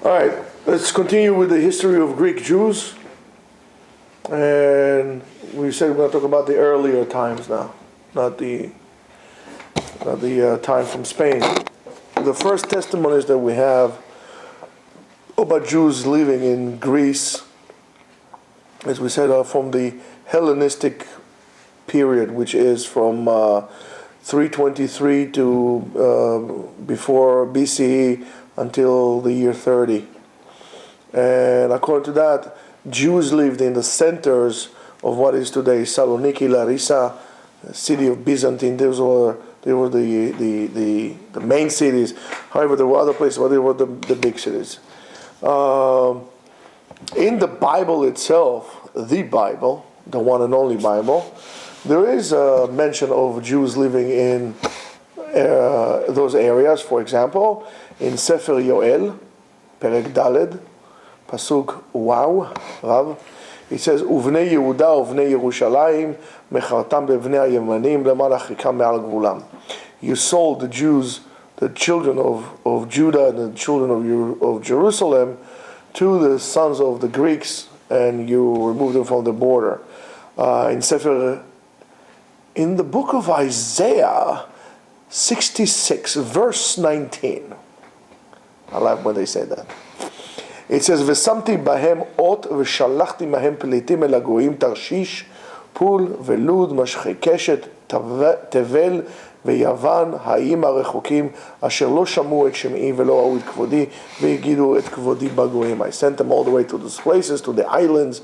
All right, let's continue with the history of Greek Jews. And we said we're going to talk about the earlier times now, not the time from Spain. The first testimonies that we have about Jews living in Greece, as we said, are from the Hellenistic period, which is from 323 to before BCE until the year 30. And according to that, Jews lived in the centers of what is today Saloniki, Larissa, city of Byzantine. They were the main cities. However, there were other places, but they were the big cities. In the Bible itself, the Bible, the one and only Bible, there is a mention of Jews living in those areas. For example, in Sefer Yoel, Perek Daled, Pasuk Waw, Rav, it says, "Uvnei Yehuda uvnei Yerushalayim mechartam bevnei Yemanim lemalachikam me'al gvulam." You sold the Jews, the children of Judah and the children of Jerusalem, to the sons of the Greeks, and you removed them from the border. In the book of Isaiah 66, verse 19. I like when they say that. It says, "V'samti bahem ot v'shalachti mahem pelitim el hagoyim Tarshish, Pul velud mashchei keshet tevel veyavan ha'im harechokim asher lo shamu et shem'i velo ra'u et kvodi ve'yigidu et kvodi bagoyim." I sent them all the way to those places, to the islands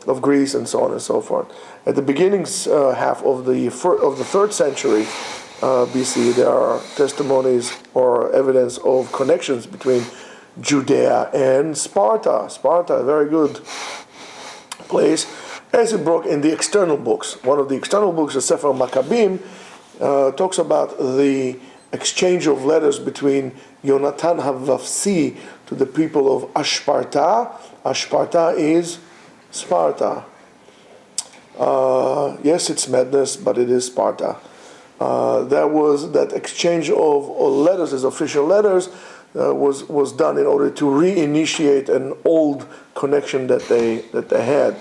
of Greece, and so on and so forth. At the beginning half of the 3rd century BC, there are testimonies or evidence of connections between Judea and Sparta. Sparta, a very good place, as it broke in the external books. One of the external books, the Sefer Maccabim, talks about the exchange of letters between Yonatan HaVavsi to the people of Ashparta. Ashparta is Sparta. Yes, it's madness, but it is Sparta. That exchange of letters as official letters was done in order to reinitiate an old connection that they had.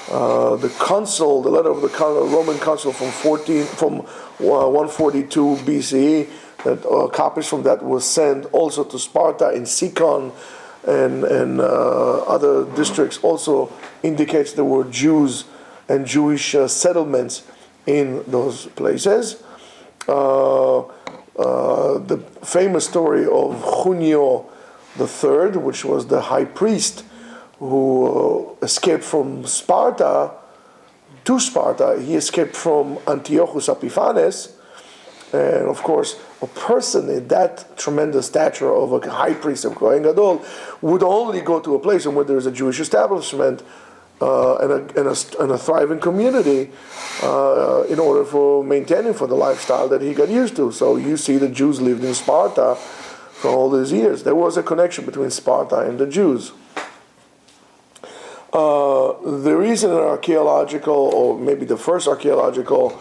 The letter of the Roman consul from 142 BCE, that copies from that was sent also to Sparta in Sikon and other districts. Also indicates there were Jews and Jewish settlements in those places. The famous story of Junio III, which was the high priest who escaped from Sparta to Sparta. He escaped from Antiochus Epiphanes, and of course, a person in that tremendous stature of a high priest of Kohen Gadol would only go to a place where there is a Jewish establishment and a thriving community in order for maintaining for the lifestyle that he got used to. So you see the Jews lived in Sparta for all these years. There was a connection between Sparta and the Jews. There is an archaeological, or maybe the first archaeological,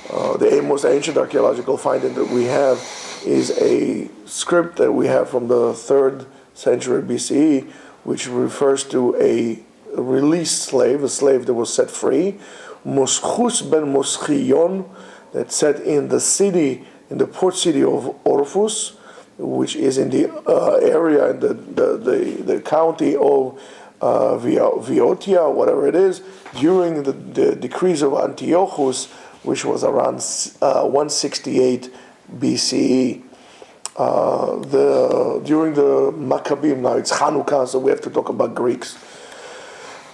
the most ancient archaeological finding that we have is a script that we have from the 3rd century BCE, which refers to a released slave, a slave that was set free, Moschus ben Moschion, that set in the port city of Orpus, which is in the area in the county of Viotia, whatever it is, during the decrees of Antiochus, which was around 168 BCE. During the Maccabim, now it's Hanukkah, so we have to talk about Greeks.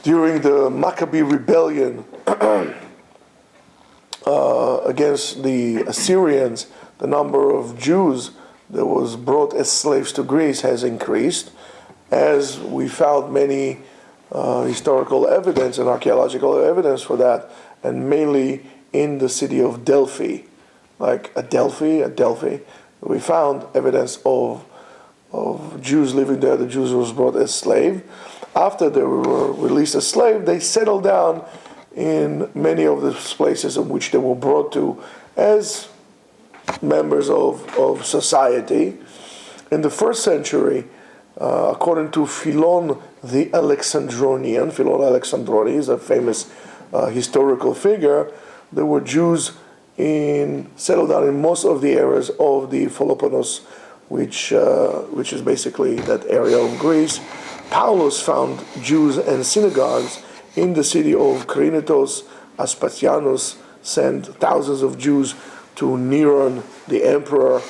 During the Maccabee rebellion against the Assyrians, the number of Jews that was brought as slaves to Greece has increased, as we found many historical evidence and archaeological evidence for that, and mainly in the city of Delphi, like at Delphi, we found evidence of Jews living there. The Jews was brought as slave. After they were released as slave, they settled down in many of the places in which they were brought to as members of society. In the 1st century, according to Philon the Alexandronian, Philon Alexandroni is a famous historical figure, there were Jews settled down in most of the areas of the Peloponnesus, which is basically that area of Greece. Paulus found Jews and synagogues in the city of Krinitos. Aspasianus sent thousands of Jews to Neron, the emperor,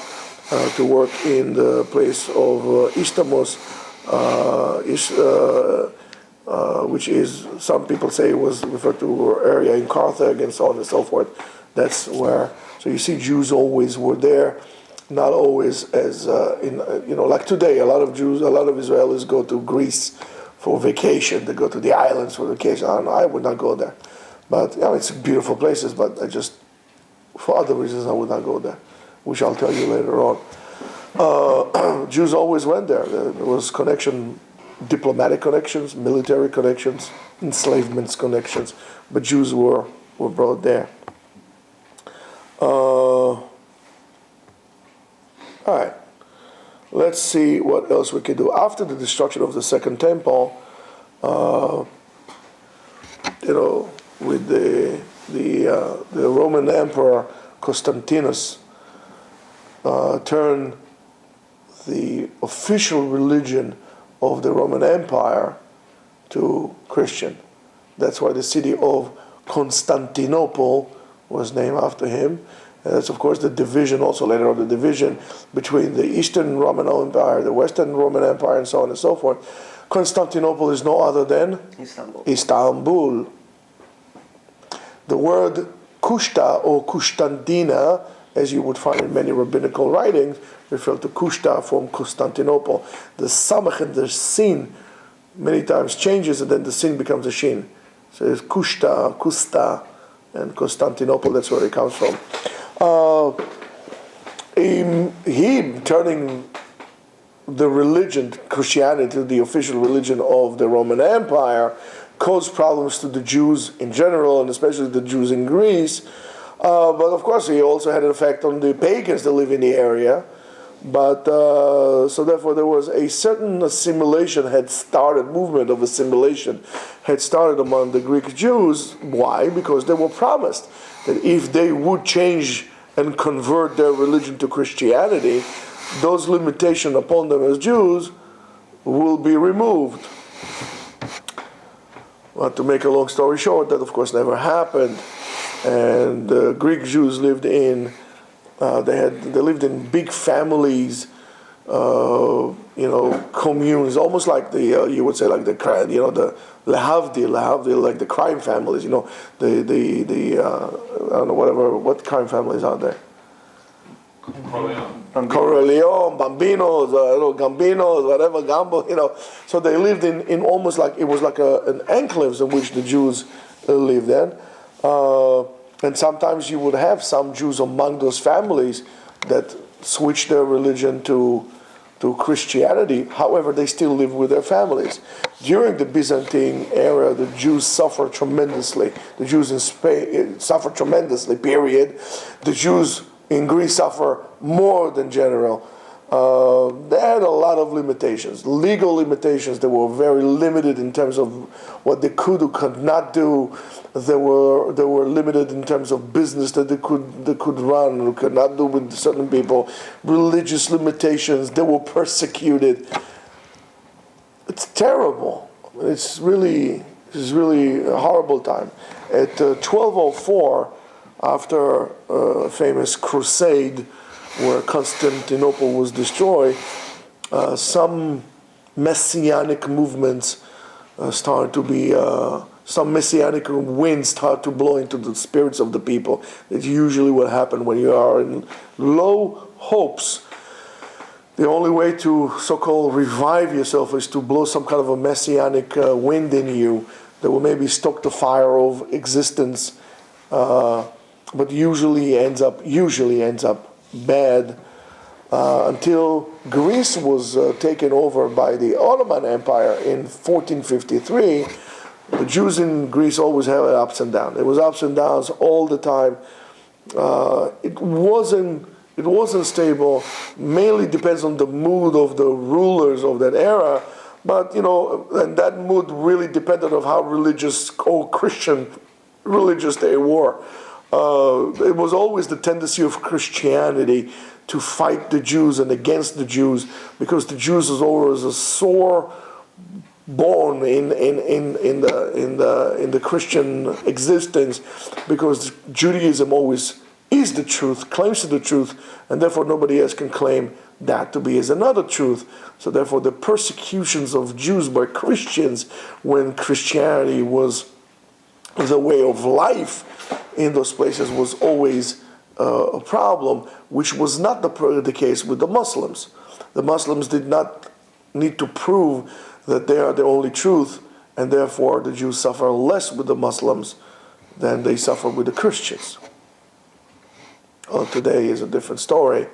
to work in the place of Istamos, which is, some people say, was referred to area in Carthage and so on and so forth. That's where, so you see Jews always were there, not always as, like today, a lot of Israelis go to Greece for vacation, they go to the islands for vacation. I don't know, I would not go there. But, it's beautiful places, but for other reasons, I would not go there, which I'll tell you later on. Jews always went there. There was diplomatic connections, military connections, enslavement connections, but Jews were brought there. All right, let's see what else we can do. After the destruction of the Second Temple, with the Roman Emperor Constantinus turned the official religion of the Roman Empire to Christian. That's why the city of Constantinople was named after him. And that's, of course, the division, also later on, the division between the Eastern Roman Empire, the Western Roman Empire, and so on and so forth. Constantinople is no other than Istanbul. The word Kushta or Kushtandina, as you would find in many rabbinical writings, refer to Kushta from Constantinople. The samach and the sin many times changes, and then the sin becomes a shin. So it's Kushta, Kusta, and Constantinople, that's where it comes from. Him turning the religion, Christianity, to the official religion of the Roman Empire, caused problems to the Jews in general, and especially the Jews in Greece. But of course, he also had an effect on the pagans that live in the area. But so therefore, there was a certain assimilation movement of assimilation had started among the Greek Jews. Why? Because they were promised that if they would change and convert their religion to Christianity, those limitations upon them as Jews will be removed. But to make a long story short, that of course never happened. And the Greek Jews lived in big families, communes, almost like you would say like the lehavdil, like the crime families. I don't know what crime families are there. Corleone, Bambinos, Gambinos, whatever, Gambo, So they lived in almost like, it was like an enclave in which the Jews lived in. And sometimes you would have some Jews among those families that switched their religion to Christianity. However, they still live with their families. During the Byzantine era, the Jews suffered tremendously. The Jews in Spain suffered tremendously, period. The Jews in Greece suffer more than general. They had a lot of limitations, legal limitations. They were very limited in terms of what they could or could not do. They were limited in terms of business that they could run or could not do with certain people. Religious limitations. They were persecuted. It's terrible. It's really a horrible time. At 1204, after a famous crusade where Constantinople was destroyed, some messianic movements started to be, some messianic winds start to blow into the spirits of the people. That's usually what happens when you are in low hopes. The only way to so-called revive yourself is to blow some kind of a messianic wind in you that will maybe stoke the fire of existence, but usually ends up bad, until Greece was taken over by the Ottoman Empire in 1453. The Jews in Greece always had ups and downs. It was ups and downs all the time. It it wasn't stable. Mainly depends on the mood of the rulers of that era. But, and that mood really depended on how religious or Christian religious they were. It was always the tendency of Christianity to fight the Jews and against the Jews, because the Jews was always a sore bone in the Christian existence, because Judaism always is the truth, claims to the truth, and therefore nobody else can claim that to be as another truth. So therefore the persecutions of Jews by Christians, when Christianity was the way of life in those places, was always a problem, which was not the case with the Muslims. The Muslims did not need to prove that they are the only truth, and therefore the Jews suffer less with the Muslims than they suffer with the Christians. Well, today is a different story,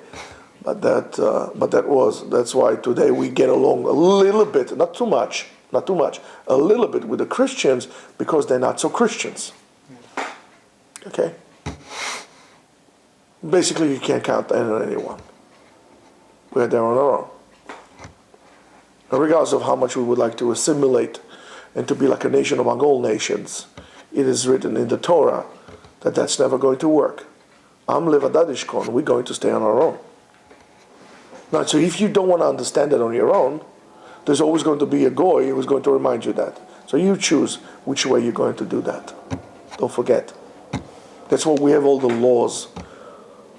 but that's why today we get along a little bit, not too much, a little bit with the Christians, because they're not so Christians. Okay? Basically, you can't count on anyone. We're there on our own. Regardless of how much we would like to assimilate and to be like a nation among all nations, it is written in the Torah that that's never going to work. Am levadad yishkon, we're going to stay on our own. Now, so if you don't want to understand it on your own, there's always going to be a goy who's going to remind you that. So you choose which way you're going to do that. Don't forget. That's why we have all the laws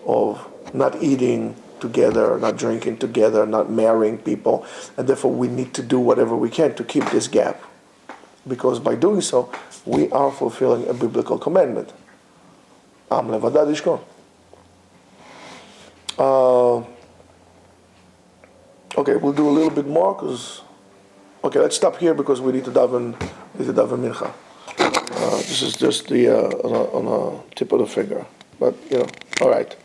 of not eating together, not drinking together, not marrying people, and therefore we need to do whatever we can to keep this gap. Because by doing so, we are fulfilling a biblical commandment. Am levadad yishkon. Okay, we'll do a little bit more, okay, let's stop here because we need to daven mincha. This is just the on a tip of the finger, but all right.